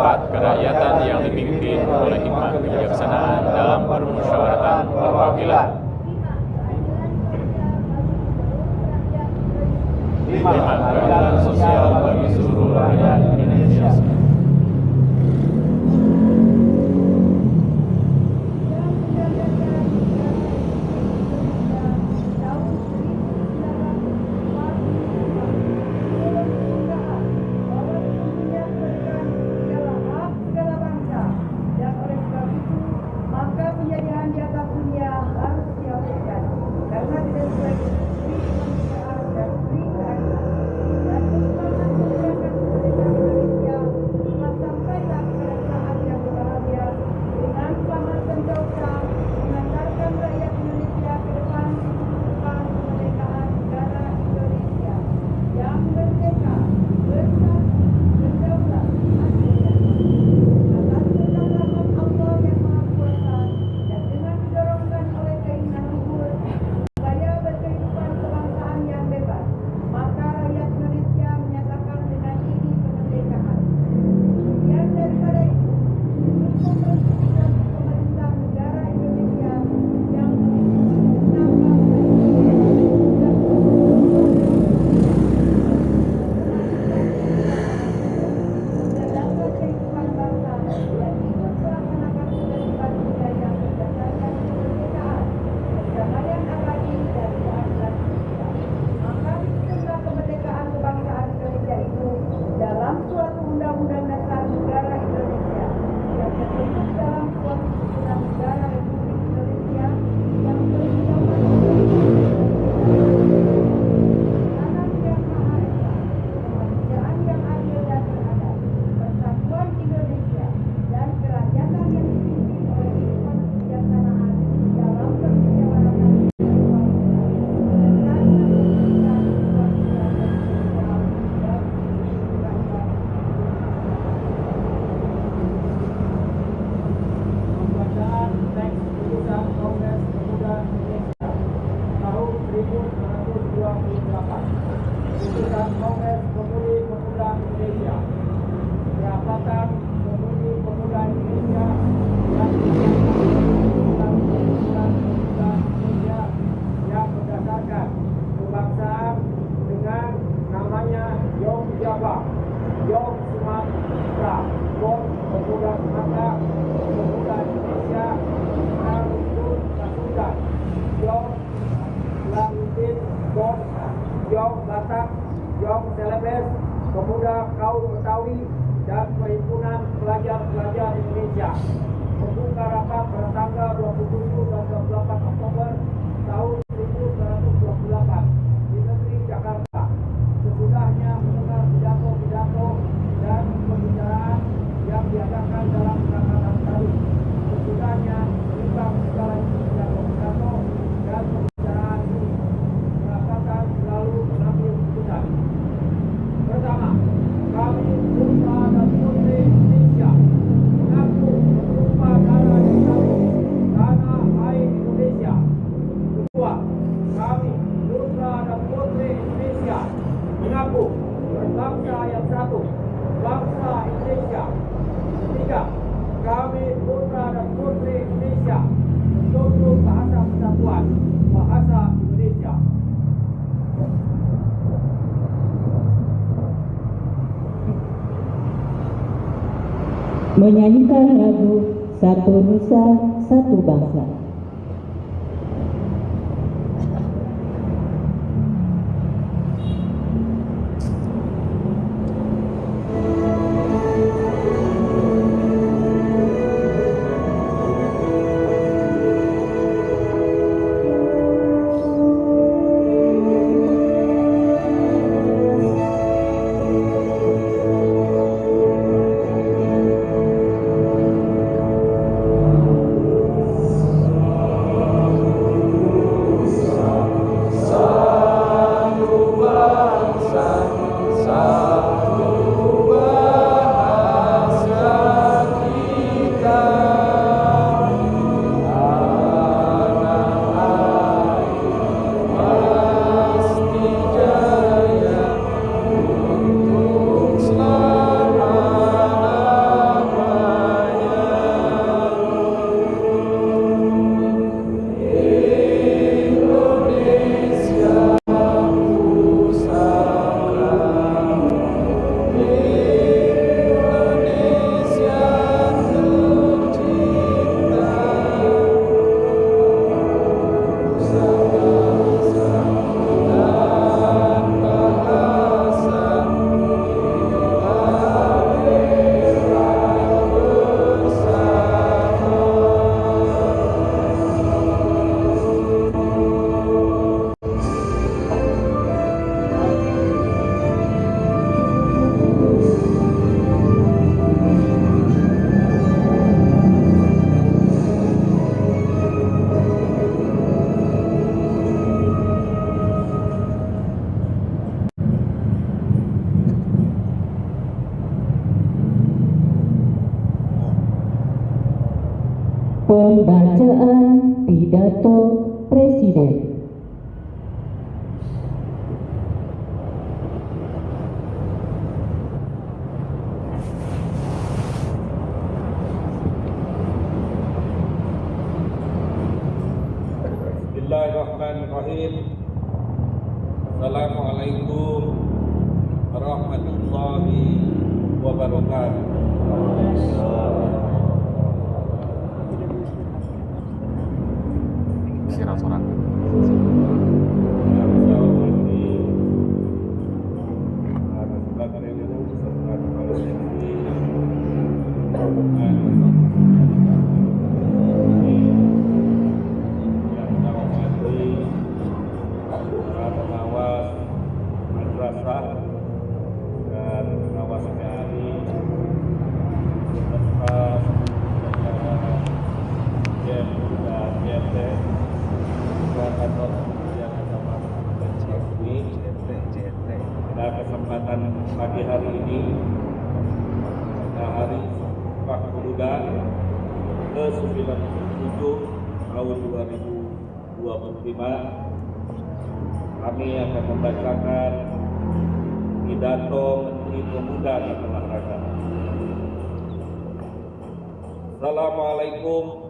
empat, kerakyatan yang dipimpin oleh hikmat kebijaksanaan dalam permusyawaratan perwakilan. 5, keadilan sosial bagi seluruh rakyat Indonesia. Putusan Kongres Pemudi Pemuda Indonesia, Perapatan Pemudi Pemuda Indonesia dan Putusan Pemuda Indonesia yang berdasarkan kebangsaan dengan namanya Yong Jawa, Yong Sumatera, Yong Pemuda Sumatera, Pemuda Indonesia, Narutun Kasudan, Yong Langutin Bon, Yong Batak, Yong Celebes, Pemuda Kaum Betawi, dan Perhimpunan Pelajar-Pelajar Indonesia membuka rapat pada tanggal 27 dan 28 Oktober tahun 1928 di negeri Jakarta. Sesudahnya mendengar pidato-pidato dan pembicaraan yang diadakan dalam kesempatan tadi, sesudahnya menimbang segala isi pidato-pidato dan pembicaraan ini, perapatan selalu mengambil keputusan. Pertama, kami putra dan putri Indonesia mengaku menumpah darah yang satu, tanah air Indonesia. Kedua, kami putra dan putri Indonesia mengaku berbangsa yang satu, bangsa Indonesia. Ketiga, kami putra dan putri Indonesia menjunjung bahasa persatuan, bahasa Indonesia. Menyanyikan lagu Satu Nusa, Satu Bangsa. Pembacaan pidato Presiden. Bismillahirrahmanirrahim. Assalamualaikum warahmatullahi wabarakatuh. Siaran sorak. Kesempatan pagi hari ini, hari Sumpah Pemuda ke-97 tahun 2025, kami akan membacakan pidato Menteri Pemuda dan Olahraga. Assalamualaikum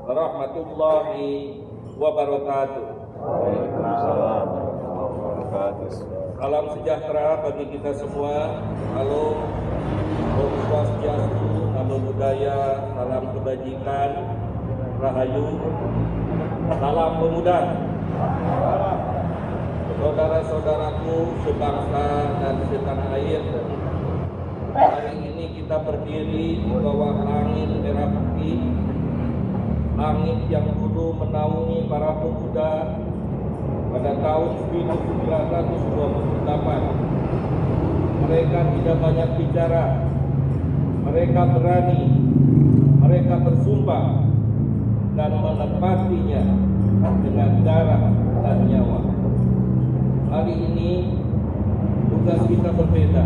warahmatullahi wabarakatuh. Waalaikumsalam warahmatullahi wabarakatuh. Salam sejahtera bagi kita semua. Halo, Om Swastiastu, Namo Buddhaya, salam kebajikan, Rahayu, salam pemuda. Saudara-saudaraku sebangsa dan setanah air, hari ini kita berdiri di bawah langit merah putih, langit yang dulu menaungi para pemuda pada tahun 1928. Mereka tidak banyak bicara, mereka berani, mereka bersumpah dan menepatinya dengan darah dan nyawa. Hari ini tugas kita berbeda.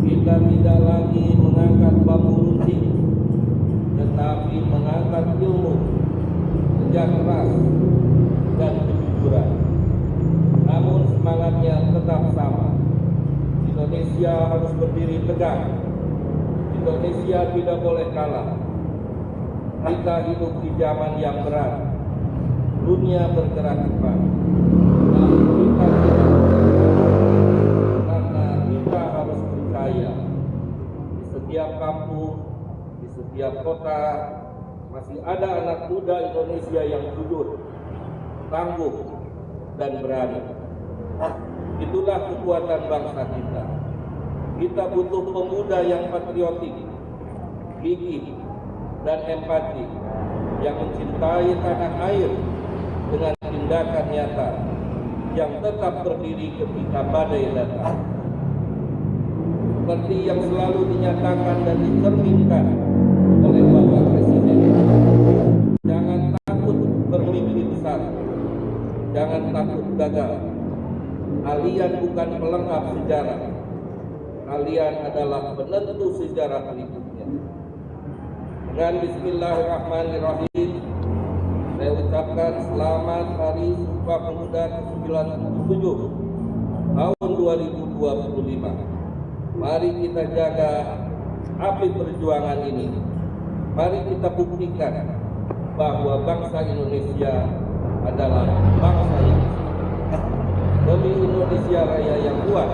Kita tidak lagi mengangkat bambu runcing, tetapi mengangkat ilmu, kerja keras, dan kejujuran. Namun semangatnya tetap sama. Indonesia harus berdiri tegak. Indonesia tidak boleh kalah. Kita hidup di zaman yang berat. Dunia bergerak cepat. Namun kita tidak karena kita harus percaya di setiap kampung, di setiap kota masih ada anak muda Indonesia yang jujur, tangguh, dan berani. Itulah kekuatan bangsa kita. Kita butuh pemuda yang patriotik, gigih, dan empati, yang mencintai tanah air dengan tindakan nyata, yang tetap berdiri ketika badai datang. Seperti yang selalu dinyatakan dan dicerminkan oleh Bapak Presiden. Jangan takut bermimpi besar. Jangan takut gagal. Kalian bukan pelengkap sejarah. Kalian adalah penentu sejarah berikutnya. Dengan Bismillahirrahmanirrahim, saya ucapkan selamat Hari Sumpah Pemuda ke-97 tahun 2025. Mari kita jaga api perjuangan ini. Mari kita buktikan bahwa bangsa Indonesia adalah bangsa yang demi Indonesia Raya yang kuat,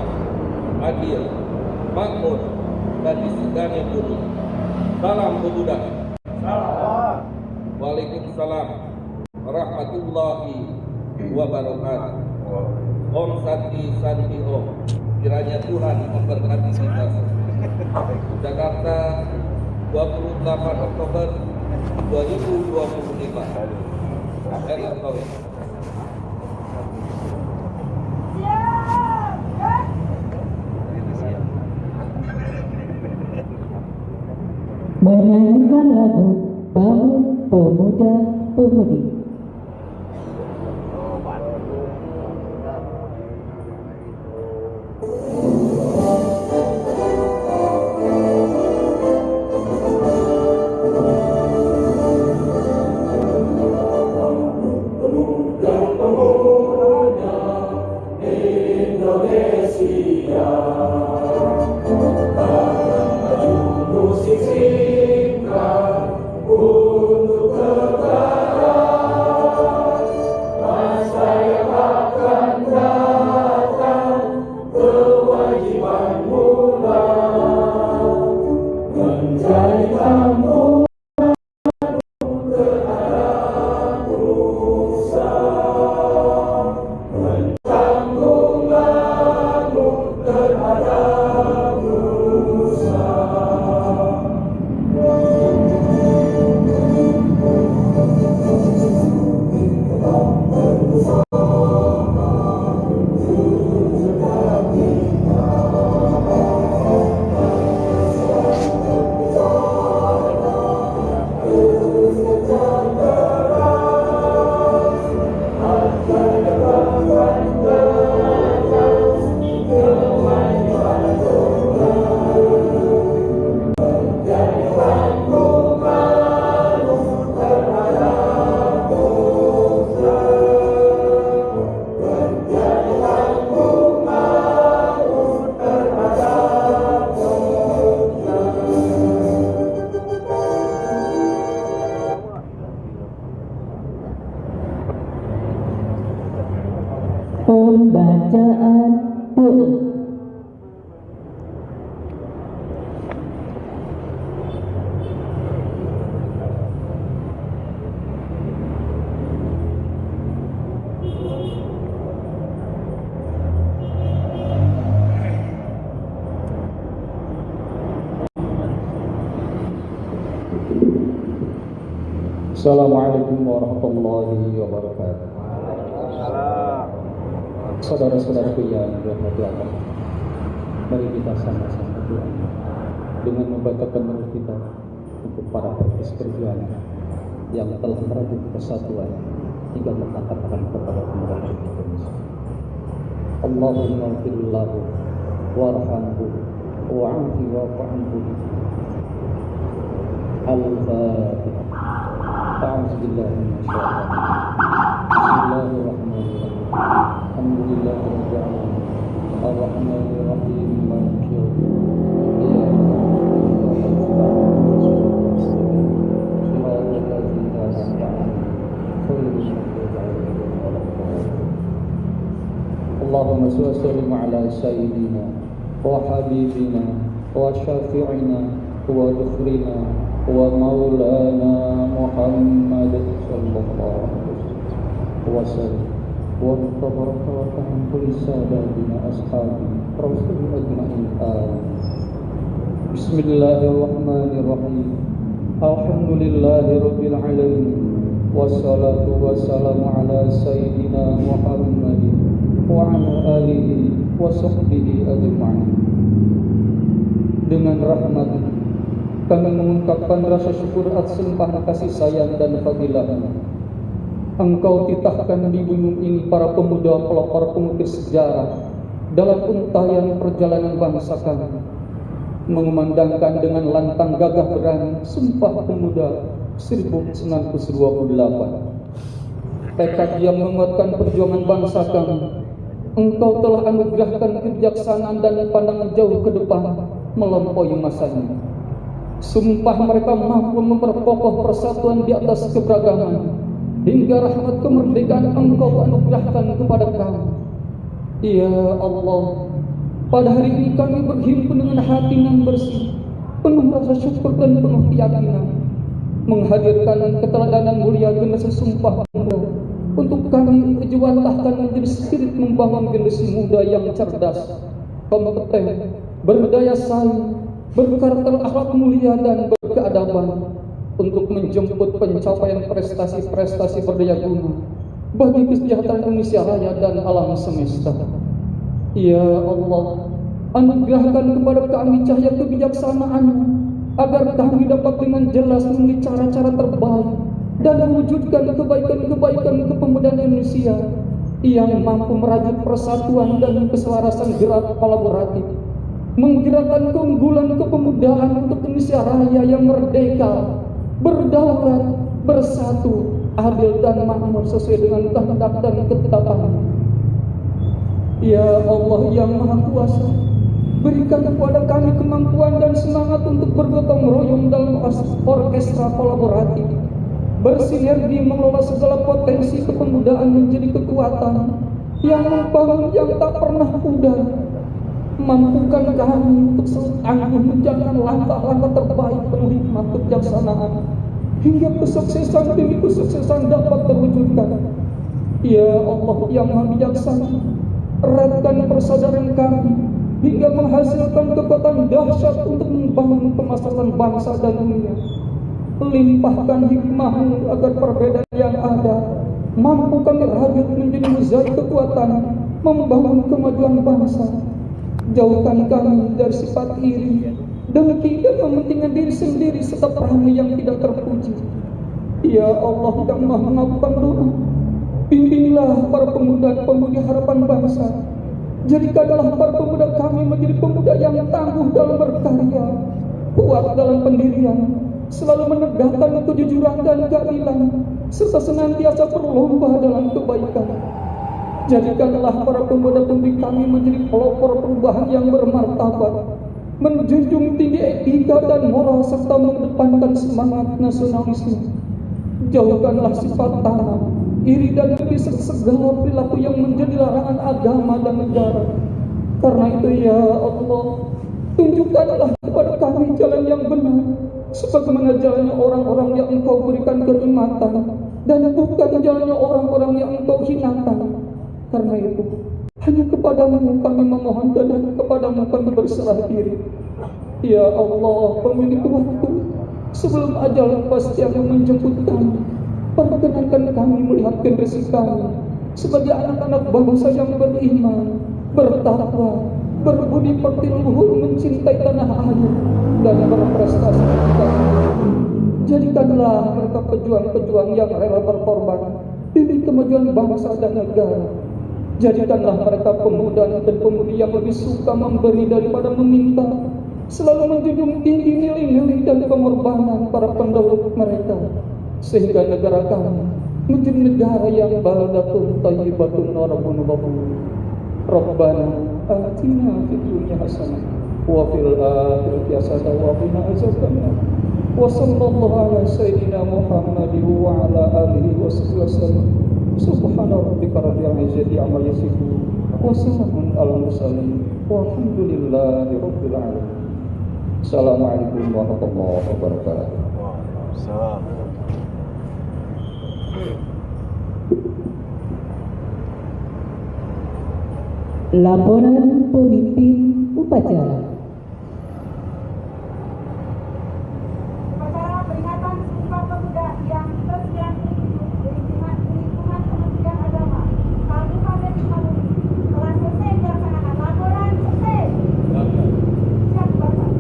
adil, makmur, dan disegani bumi. Salam pemuda. Salam. Waalaikumsalam warahmatullahi wabarakatuh. Om Santi Santi Om. Kiranya Tuhan memberkati kita. Jakarta, 28 Oktober 2025. Erick Thohir. Menyanyikan lagu Bangun Pemuda Pemudi. Bacaan doa. Assalamualaikum warahmatullahi wabarakatuh. Saudara-saudaraku yang dirahmati Allah, mari kita sama-sama berdoa dengan membacakan menurut kita untuk para perintis perjuangan yang telah merajut persatuan hingga mengatakan kepada pemerintah Indonesia. Allahumma firlahu warhamhu wa'afi wa'anhu. Al-Fatihah. أعوذ بالله من الشيطان بسم الله الرحمن الرحيم الحمد لله رب العالمين الرحمن الرحيم مالك يوم الدين صراط الذين أنعمت عليهم غير المغضوب عليهم ولا الضالين اللهم صل وسلم على سيدنا وحبيبنا وشافعنا وذخرنا ومولانا محمد صلى الله عليه وسلم وتبارك وتعالى كل ساداتنا أصحابه رسول أجمعين آمين. بسم الله الرحمن الرحيم الحمد لله رب العالمين والصلاة والسلام على سيدنا محمد وعلى آله وصحبه أجمعين. Dengan rahmat kami mengungkapkan rasa syukur atas limpahan kasih sayang dan fadilah. Engkau titahkan di bumi ini para pemuda pelopor pengukir sejarah dalam untayan perjalanan bangsa kami, mengumandangkan dengan lantang gagah berani Sumpah Pemuda 1928. Tekad yang menguatkan perjuangan bangsa kami, Engkau telah anugerahkan kebijaksanaan dan pandangan jauh ke depan melampaui masanya. Sumpah mereka mampu memperkokoh persatuan di atas keberagaman, hingga rahmat kemerdekaan Engkau anugerahkan kepada kami. Ya Allah, pada hari ini kami berhimpun dengan hati yang bersih, penuh rasa syukur dan penuh keyakinan, menghadirkan keteladanan mulia generasi Sumpah Pemuda untuk kami jewantahkan menjadi spirit membangun generasi muda yang cerdas, kompeten, berdaya saing, berkarakter akhlak mulia dan berkeadaban, untuk menjemput pencapaian prestasi-prestasi berdaya guna bagi kesejahteraan Indonesia Raya dan alam semesta. Ya Allah, anugerahkan kepada kami cahaya kebijaksanaan agar kami dapat dengan jelas memilih cara-cara terbaik dan mewujudkan kebaikan-kebaikan kepemudaan Indonesia yang mampu merajut persatuan dan keselarasan gerak kolaboratif, menggerakkan keunggulan kepemudaan untuk Indonesia Raya yang merdeka, berdaulat, bersatu, adil dan makmur sesuai dengan kehendak dan ketetapan. Ya Allah yang Maha Kuasa, berikan kepada kami kemampuan dan semangat untuk bergotong royong dalam orkestra kolaboratif, bersinergi mengelola segala potensi kepemudaan menjadi kekuatan yang membangun yang tak pernah pudar. Mampukan kami untuk selalu tangguh menjalankan langkah-langkah terbaik penuh hikmah kebijaksanaan hingga kesuksesan demi kesuksesan dapat terwujudkan. Ya Allah yang Maha Bijaksana, eratkan persaudaraan kami hingga menghasilkan kekuatan dahsyat untuk membangun kemaslahatan bangsa dan dunia. Limpahkan hikmah-Mu agar perbedaan yang ada mampu kami rajut menjadi mozaik kekuatan membangun kemajuan bangsa. Jauhkan kami dari sifat iri, dengki dan mementingkan diri sendiri serta perangai yang tidak terpuji. Ya Allah yang Maha mengabulkan doa, bimbinglah para pemuda-pemudi harapan bangsa. Jadikanlah para pemuda kami menjadi pemuda yang tangguh dalam berkarya, kuat dalam pendirian, selalu menegakkan kejujuran dan keadilan, serta senantiasa berlomba dalam kebaikan. Jadikanlah para pemuda-pemudi kami menjadi pelopor perubahan yang bermartabat, menjunjung tinggi etika dan moral serta mengedepankan semangat nasionalisme. Jauhkanlah sifat tanam, iri dan dengki segala perilaku yang menjadi larangan agama dan negara. Karena itu ya Allah, tunjukkanlah kepada kami jalan yang benar, sebagaimana jalannya orang-orang yang Engkau berikan kenikmatan, dan bukan jalannya orang-orang yang Engkau hinakan. Karena itu, hanya kepadamu kami memohon dan kepadamu kami berserah diri. Ya Allah, pemilik waktu, sebelum ajal pasti akan menjemput kami, perkenankan kami melihat generasi kami sebagai anak-anak bangsa yang beriman, bertakwa, berbudi pekerti luhur, mencintai tanah air, dan berprestasi ketika jadikanlah mereka pejuang-pejuang yang rela berkorban demi kemajuan bangsa dan negara. Jadikanlah mereka pemuda dan pemudi yang lebih suka memberi daripada meminta, selalu menjunjung tinggi nilai-nilai dan pengorbanan para pendahulu mereka, sehingga negara kami menjadi negara yang baldatun thayyibatun wa rabbun ghafur. Rabbana atina fid dunya hasanah wa fil akhirati hasanah wa qina azabannar. Wa sallallahu ala sayyidina Muhammadin wa ala alihi wasallam. Subhana rabbika rabbil izzati amma yasifun wa salamun alal mursalin walhamdulillahi rabbil alamin. Assalamualaikum warahmatullahi wabarakatuh. Laporan pemimpin upacara. Upacara peringatan Sumpah Pemuda yang ke-97 di lingkungan Kementerian Agama Kabupaten Sukabumi telah selesai dilaksanakan. Laporan selesai. Siap, Bapak.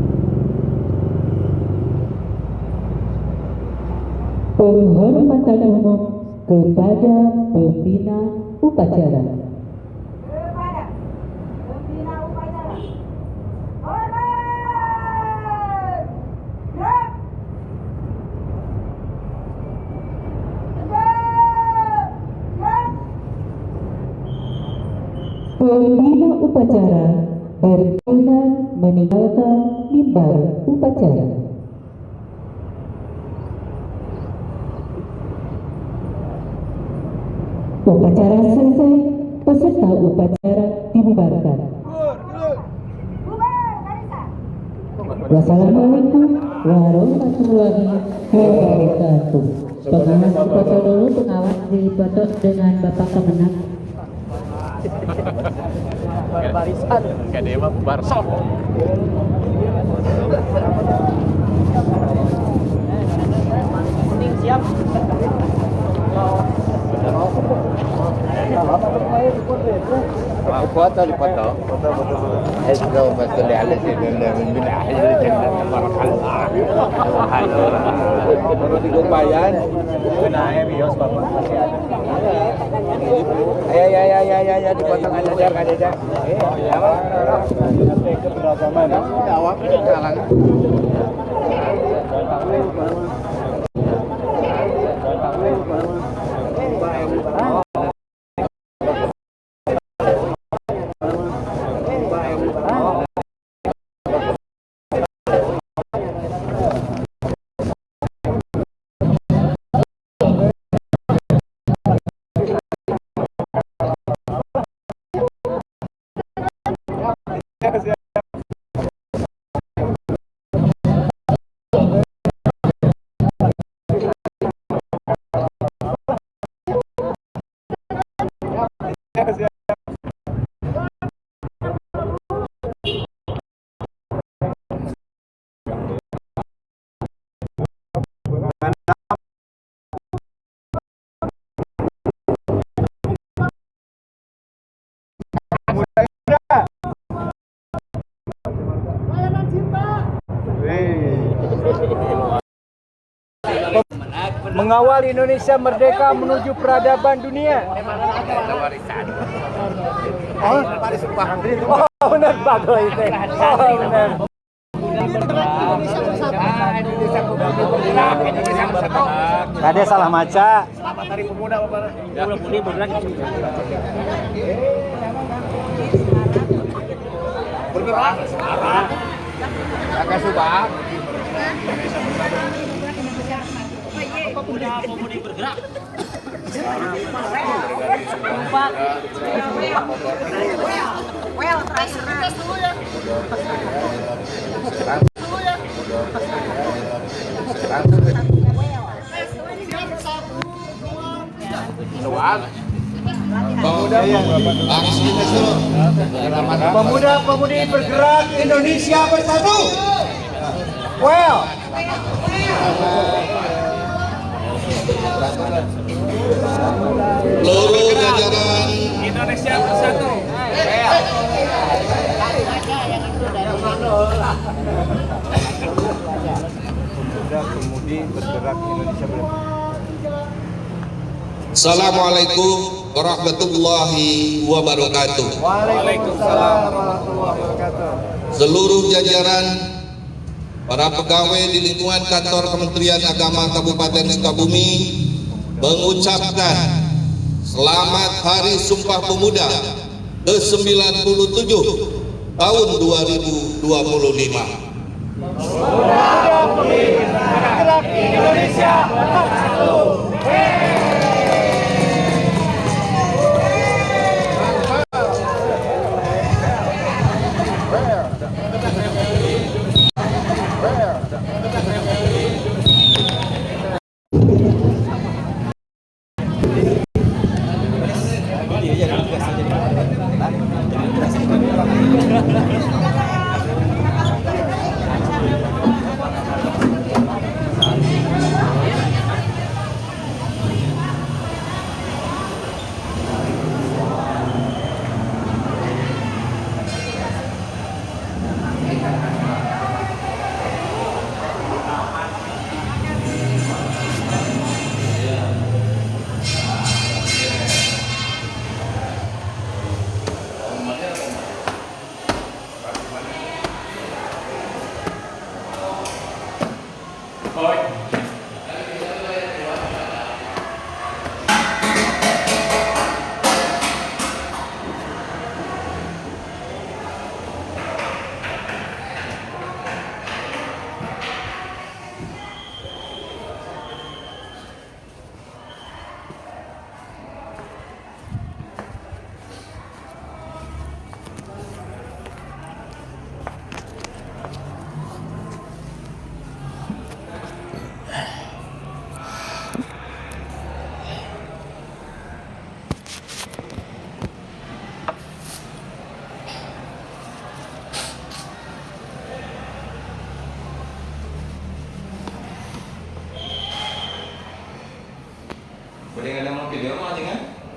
Penghormatan umum kepada pembina upacara. Kepada pembina upacara. Hormat. Gerak. Tegak. Gerak. Pembina upacara berkenan meninggalkan mimbar upacara. Upacara selesai, peserta upacara dibubarkan. Bubar barisan. Wassalamualaikum warahmatullahi wabarakatuh. Pengawas foto dulu, pengawas dipoto dengan Bapak Kemenang. Barisan. Kayak dewa barsam. Siap. foto dipoto. Allahumma sholli ala sayyidina min ahli jannah marhaban. Baru digumpayan. Benae bios Bapak masih ada. Ya dipotong aja. Keberagaman. Awak kalangan. Mengawal Indonesia merdeka menuju peradaban dunia. Oh, Paris Sumpah. Oh, benar bagus itu. Oh, benar. Tadi salah maca. Selamat Hari Pemuda, Bapak. Bergerak. Kakak Subah. Pemuda bergerak. Pemuda-pemudi bergerak Indonesia bersatu. Well. Seluruh jajaran Indonesia bersatu. Pemuda-pemudi bergerak Indonesia bersatu. Assalamualaikum warahmatullahi wabarakatuh. Waalaikumsalam warahmatullahi wabarakatuh. Seluruh jajaran para pegawai di lingkungan kantor Kementerian Agama Kabupaten Sukabumi mengucapkan selamat Hari Sumpah Pemuda ke-97 tahun 2025. Pemuda-pemudi bergerak Indonesia bersatu.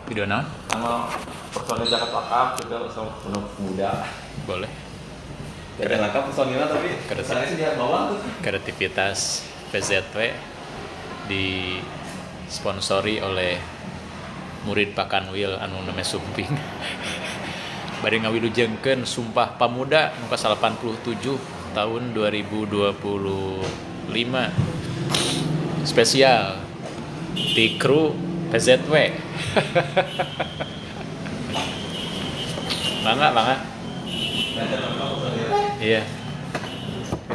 Video naon? Sama personil Jakarta Wakaf juga bersama pemuda. Boleh. Tidak lengkap personilnya tapi saya sih lihat bawah tuh. Kreativitas PZW disponsori oleh murid Pak Kanwil anu namanya Sumping. Bari ngawilujengkeun Sumpah Pamuda nu ka-87 tahun 2025. Spesial di kru PZW. Bangga. Iya.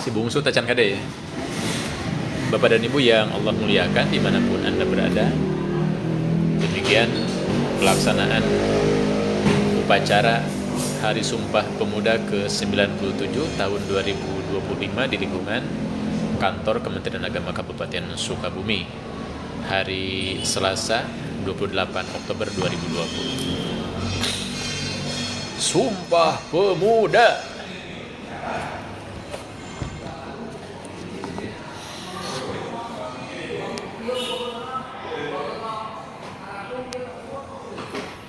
Si bungsu tacan kade ya. Bapak dan Ibu yang Allah muliakan dimanapun Anda berada. Demikian pelaksanaan upacara Hari Sumpah Pemuda ke-97 tahun 2025 di lingkungan kantor Kementerian Agama Kabupaten Sukabumi. Hari Selasa 28 Oktober 2020. Sumpah Pemuda.